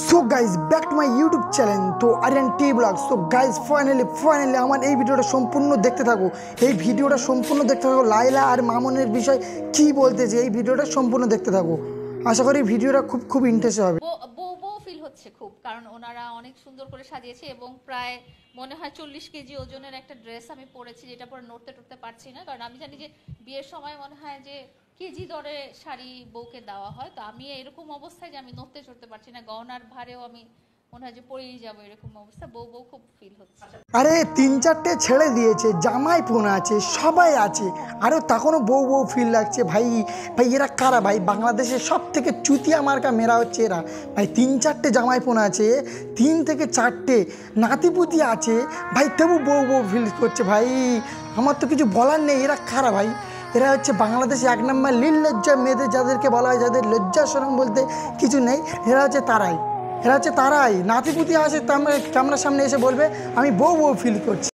So guys back to my YouTube channel তো আরিয়ান টি blog. So guys finally আমার এই ভিডিওটা সম্পূর্ণ দেখতে থাকো। লাইলা আর মামুনের বিষয় কি বলতেছে, এই ভিডিওটা সম্পূর্ণ দেখতে থাকো। আশা করি ভিডিওটা খুব ইন্টারেস্ট হবে। বউ ফিল হচ্ছে খুব, কারণ ওনারা অনেক সুন্দর করে সাজিয়েছে এবং প্রায় মনে হয় 40 কেজি ওজনের একটা ড্রেস আমি পরেছি, যেটা পরে নড়তে পারছি না, কারণ আমি জানি যে বিয়ের সময় মনে হয় যে কেজি দরে শাড়ি বউকে দেওয়া হয়। তো আমি এরকম অবস্থায় যে আমি নড়তে চড়তে পারছি না, গহনার ভারেও আমি মনে হয় যে পরেই যাবো, এরকম অবস্থা। বউ খুব ফিল হচ্ছে। আরে 3-4টে ছেড়ে দিয়েছে, জামাই ফোন আছে, সবাই আছে, আরও তখনও বউ ফিল লাগছে। ভাই এরা কারা ভাই? বাংলাদেশের সব থেকে চুতিয়া মার্কা মেরা হচ্ছে এরা ভাই। 3-4টে জামাই ফোন আছে, 3 থেকে 4টে নাতিপুতি আছে ভাই, তবু বউ ফিল করছে ভাই। আমার তো কিছু বলার নেই। এরা কারা ভাই? এরা হচ্ছে বাংলাদেশে 1 নম্বর নির্লজ্জা মেয়েদের, যাদেরকে বলা হয় যাদের লজ্জা শরম বলতে কিছু নেই, এরা হচ্ছে তারাই নাতিপুতি আসে ক্যামেরার সামনে এসে বলবে আমি বউ ফিল করছি।